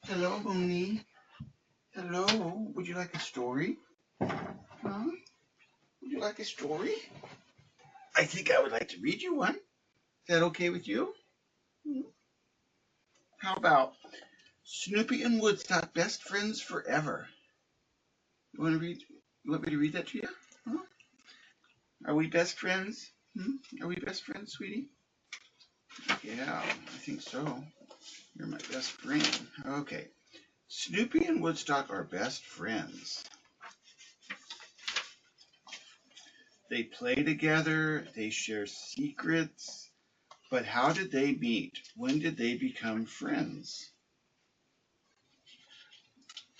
Hello, Mooney. Hello. Would you like a story? Huh? Would you like a story? I think I would like to read you one. Is that okay with you? Hmm. How about Snoopy and Woodstock, best friends forever? You want to read? You want me to read that to you? Huh? Are we best friends? Are we best friends, sweetie? Yeah, I think so. You're my best friend. Okay. Snoopy and Woodstock are best friends. They play together. They share secrets. But how did they meet? When did they become friends?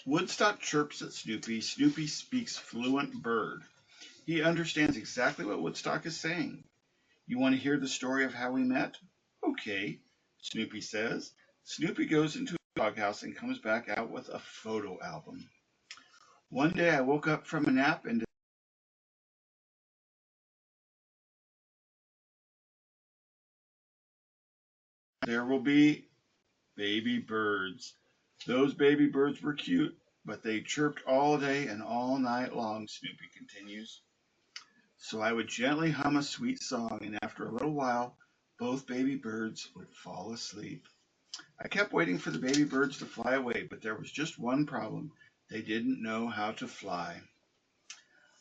Woodstock chirps at Snoopy. Snoopy speaks fluent bird. He understands exactly what Woodstock is saying. You want to hear the story of how we met? Okay, Snoopy says. Snoopy goes into a doghouse and comes back out with a photo album. One day I woke up from a nap and there will be baby birds. Those baby birds were cute, but they chirped all day and all night long, Snoopy continues. So I would gently hum a sweet song, and after a little while, both baby birds would fall asleep. I kept waiting for the baby birds to fly away, but there was just one problem. They didn't know how to fly.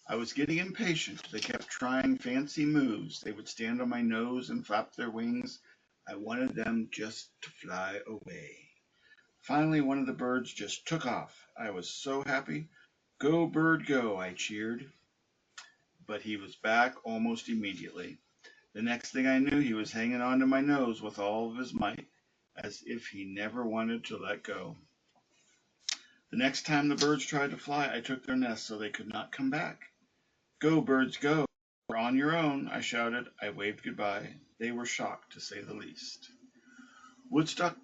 I was getting impatient. They kept trying fancy moves. They would stand on my nose and flap their wings. I wanted them just to fly away. Finally, one of the birds just took off. I was so happy. Go, bird, go, I cheered. But he was back almost immediately. The next thing I knew, he was hanging onto my nose with all of his might, as if he never wanted to let go. The next time the birds tried to fly, I took their nest so they could not come back. Go, birds, go. You're on your own, I shouted. I waved goodbye. They were shocked, to say the least. Woodstock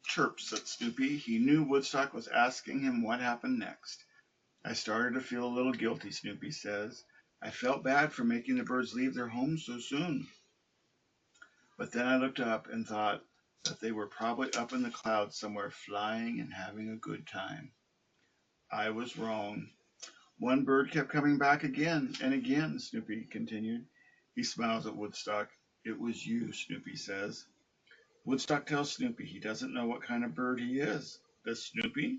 chirps at Snoopy. He knew Woodstock was asking him what happened next. I started to feel a little guilty, Snoopy says. I felt bad for making the birds leave their homes so soon. But then I looked up and thought that they were probably up in the clouds somewhere flying and having a good time. I was wrong. One bird kept coming back again and again, Snoopy continued. He smiles at Woodstock. It was you, Snoopy says. Woodstock tells Snoopy he doesn't know what kind of bird he is. Does Snoopy?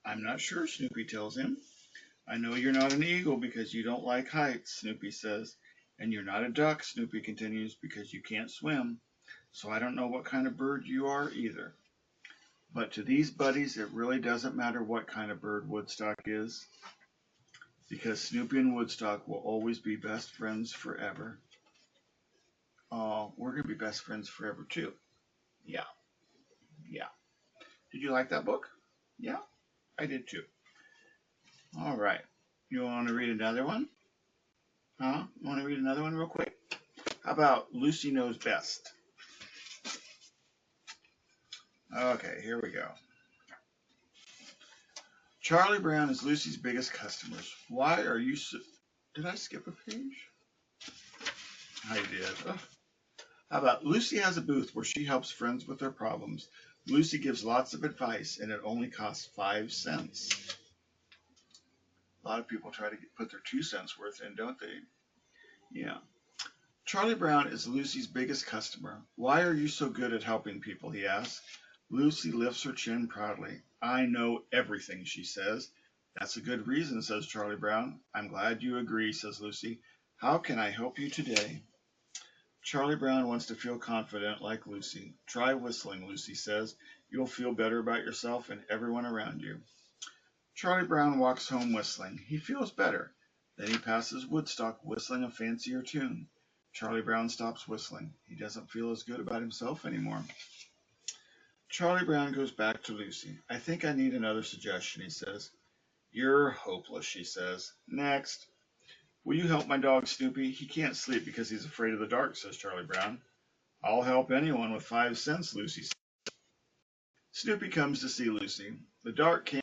I'm not sure, Snoopy tells him. I know you're not an eagle because you don't like heights, Snoopy says. And you're not a duck, Snoopy continues, because you can't swim. So I don't know what kind of bird you are either. But to these buddies, it really doesn't matter what kind of bird Woodstock is, because Snoopy and Woodstock will always be best friends forever. Oh, we're going to be best friends forever too. Yeah, yeah. Did you like that book? Yeah, I did too. All right. You want to read another one? Huh? You want to read another one real quick? How about Lucy Knows Best? Okay, here we go. Charlie Brown is Lucy's biggest customers. Why are you so... Did I skip a page? I did. Oh. How about Lucy has a booth where she helps friends with their problems. Lucy gives lots of advice and it only costs 5 cents. A lot of people try to put their 2 cents worth in, don't they? Yeah. Charlie Brown is Lucy's biggest customer. Why are you so good at helping people? He asks. Lucy lifts her chin proudly. I know everything, she says. That's a good reason, says Charlie Brown. I'm glad you agree, says Lucy. How can I help you today? Charlie Brown wants to feel confident like Lucy. Try whistling, Lucy says. You'll feel better about yourself and everyone around you. Charlie Brown walks home whistling. He feels better. Then he passes Woodstock whistling a fancier tune. Charlie Brown stops whistling. He doesn't feel as good about himself anymore. Charlie Brown goes back to Lucy. I think I need another suggestion, he says. You're hopeless, she says. Next. Will you help my dog Snoopy? He can't sleep because he's afraid of the dark, says Charlie Brown. I'll help anyone with 5 cents, Lucy says. Snoopy comes to see Lucy. The dark can't...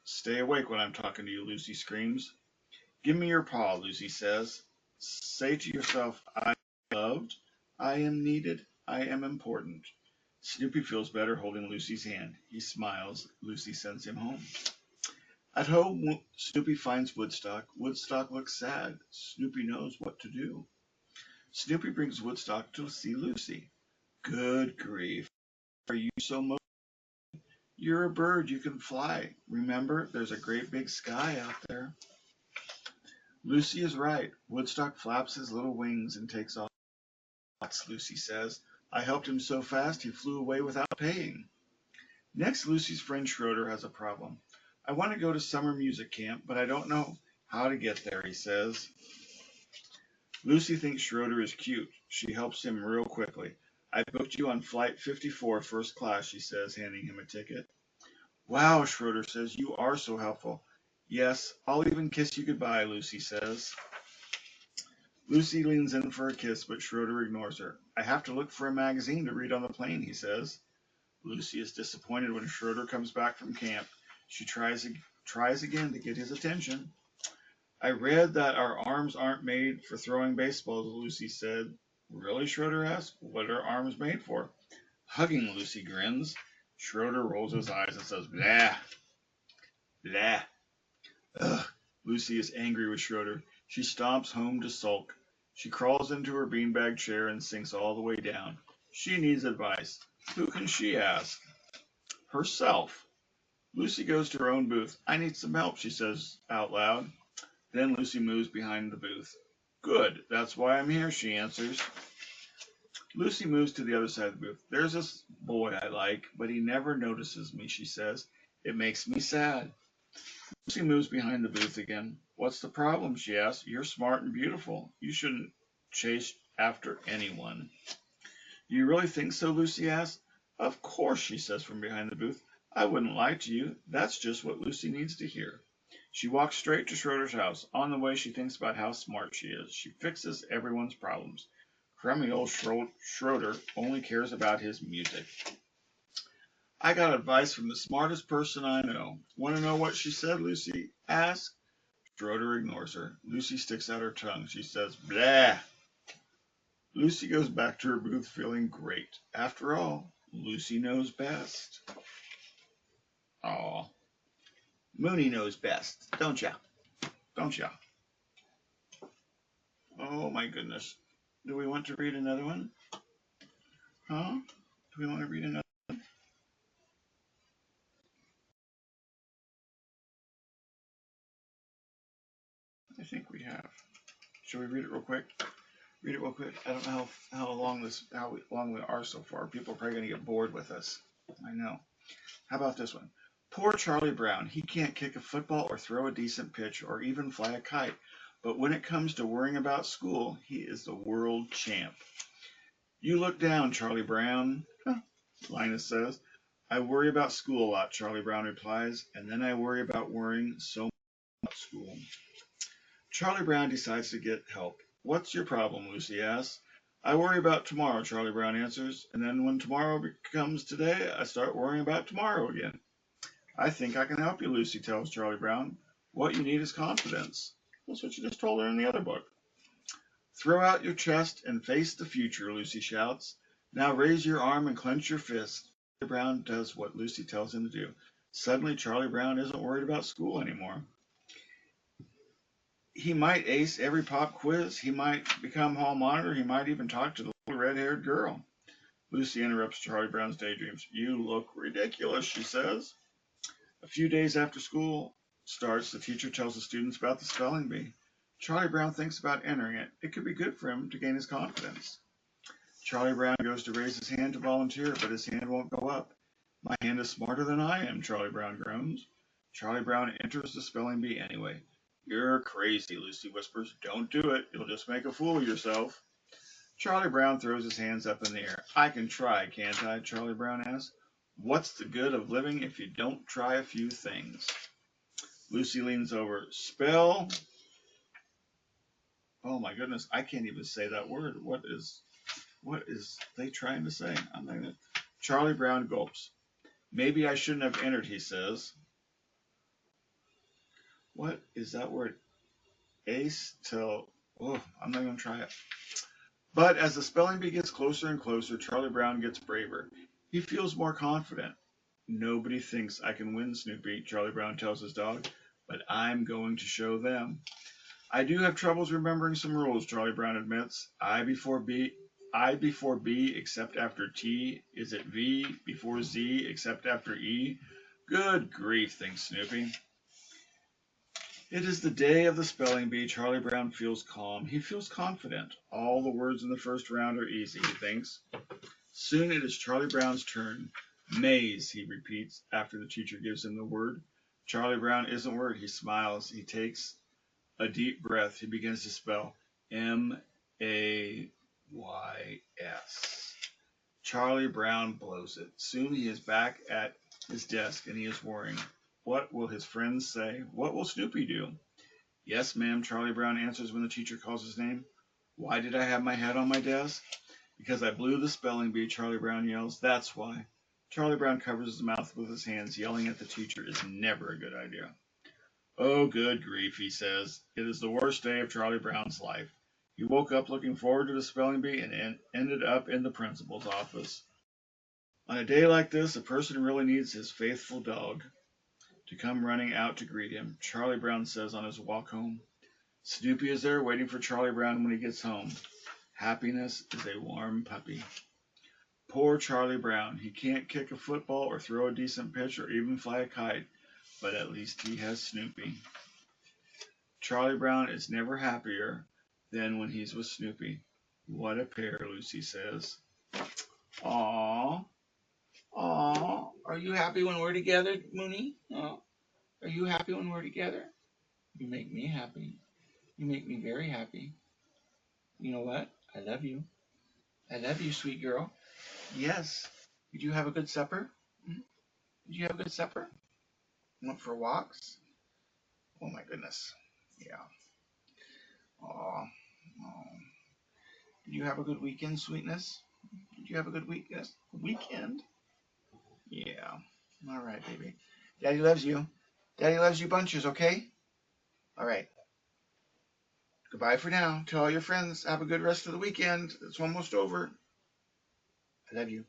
Stay awake when I'm talking to you, Lucy screams. Give me your paw, Lucy says. Say to yourself, I am loved, I am needed, I am important. Snoopy feels better holding Lucy's hand. He smiles. Lucy sends him home. At home, Snoopy finds Woodstock. Woodstock looks sad. Snoopy knows what to do. Snoopy brings Woodstock to see Lucy. Good grief. Are you so motivated? You're a bird. You can fly. Remember, there's a great big sky out there. Lucy is right. Woodstock flaps his little wings and takes off. Lucy says. I helped him so fast he flew away without paying. Next, Lucy's friend Schroeder has a problem. I want to go to summer music camp, but I don't know how to get there, he says. Lucy thinks Schroeder is cute. She helps him real quickly. I booked you on flight 54 first class, she says, handing him a ticket. Wow, Schroeder says, you are so helpful. Yes, I'll even kiss you goodbye, Lucy says. Lucy leans in for a kiss, but Schroeder ignores her. I have to look for a magazine to read on the plane, he says. Lucy is disappointed when Schroeder comes back from camp. She tries again to get his attention. I read that our arms aren't made for throwing baseballs, Lucy said. Really, Schroeder asked. What are arms made for? Hugging, Lucy grins. Schroeder rolls his eyes and says, blah, blah. Ugh. Lucy is angry with Schroeder. She stomps home to sulk. She crawls into her beanbag chair and sinks all the way down. She needs advice. Who can she ask? Herself. Lucy goes to her own booth. I need some help, she says out loud. Then Lucy moves behind the booth. Good, that's why I'm here, she answers. Lucy moves to the other side of the booth. There's this boy I like, but he never notices me, she says. It makes me sad. Lucy moves behind the booth again. What's the problem, she asks. You're smart and beautiful. You shouldn't chase after anyone. You really think so, Lucy asks. Of course, she says from behind the booth. I wouldn't lie to you. That's just what Lucy needs to hear. She walks straight to Schroeder's house. On the way, she thinks about how smart she is. She fixes everyone's problems. Crummy old Schroeder only cares about his music. I got advice from the smartest person I know. Want to know what she said, Lucy asks. Schroeder ignores her. Lucy sticks out her tongue. She says, blah. Lucy goes back to her booth feeling great. After all, Lucy knows best. Aw. Mooney knows best, don't ya? Don't ya? Oh my goodness. Do we want to read another one? Huh? Do we want to read another? I think we have. Should we read it real quick? Read it real quick. I don't know how long we are so far. People are probably gonna get bored with us. I know. How about this one? Poor Charlie Brown. He can't kick a football or throw a decent pitch or even fly a kite. But when it comes to worrying about school, he is the world champ. You look down, Charlie Brown, Linus says. I worry about school a lot, Charlie Brown replies, and then I worry about worrying so much about school. Charlie Brown decides to get help. What's your problem, Lucy asks. I worry about tomorrow, Charlie Brown answers, and then when tomorrow becomes today, I start worrying about tomorrow again. I think I can help you, Lucy tells Charlie Brown. What you need is confidence. That's what you just told her in the other book. Throw out your chest and face the future, Lucy shouts. Now raise your arm and clench your fist. Charlie Brown does what Lucy tells him to do. Suddenly, Charlie Brown isn't worried about school anymore. He might ace every pop quiz. He might become hall monitor. He might even talk to the little red-haired girl. Lucy interrupts Charlie Brown's daydreams. You look ridiculous, she says. A few days after school starts, the teacher tells the students about the spelling bee. Charlie Brown thinks about entering it. It could be good for him to gain his confidence. Charlie Brown goes to raise his hand to volunteer, but his hand won't go up. My hand is smarter than I am, Charlie Brown groans. Charlie Brown enters the spelling bee anyway. You're crazy, Lucy whispers. Don't do it. You'll just make a fool of yourself. Charlie Brown throws his hands up in the air. I can try, can't I? Charlie Brown asks. What's the good of living if you don't try a few things? Lucy leans over. Spell. Oh my goodness, I can't even say that word. What is they trying to say? I'm not gonna. Charlie Brown gulps. Maybe I shouldn't have entered, he says. What is that word? Ace till. Oh, I'm not gonna try it. But as the spelling bee gets closer and closer, Charlie Brown gets braver. He feels more confident. Nobody thinks I can win, Snoopy, Charlie Brown tells his dog, but I'm going to show them. I do have troubles remembering some rules, Charlie Brown admits. I before B except after T. Is it V before Z except after E? Good grief, thinks Snoopy. It is the day of the spelling bee. Charlie Brown feels calm. He feels confident. All the words in the first round are easy, he thinks. Soon it is Charlie Brown's turn. Maze, he repeats after the teacher gives him the word. Charlie Brown isn't worried. He smiles. He takes a deep breath. He begins to spell M-A-Y-S. Charlie Brown blows it. Soon he is back at his desk and he is worrying. What will his friends say? What will Snoopy do? Yes, ma'am, Charlie Brown answers when the teacher calls his name. Why did I have my head on my desk? Because I blew the spelling bee, Charlie Brown yells. That's why. Charlie Brown covers his mouth with his hands. Yelling at the teacher is never a good idea. Oh, good grief, he says. It is the worst day of Charlie Brown's life. He woke up looking forward to the spelling bee and ended up in the principal's office. On a day like this, a person really needs his faithful dog to come running out to greet him, Charlie Brown says on his walk home. Snoopy is there waiting for Charlie Brown when he gets home. Happiness is a warm puppy. Poor Charlie Brown. He can't kick a football or throw a decent pitch or even fly a kite, but at least he has Snoopy. Charlie Brown is never happier than when he's with Snoopy. What a pair, Lucy says. Aww. Aww. Are you happy when we're together, Mooney? Aww. Are you happy when we're together? You make me happy. You make me very happy. You know what? I love you. I love you, sweet girl. Yes. Did you have a good supper? Did you have a good supper? Went for walks? Oh my goodness. Yeah. Aw. Oh. Did you have a good weekend, sweetness? Did you have a good weekend? Yeah. All right, baby. Daddy loves you. Daddy loves you bunches, okay? All right. Goodbye for now. Tell all your friends. Have a good rest of the weekend. It's almost over. I love you.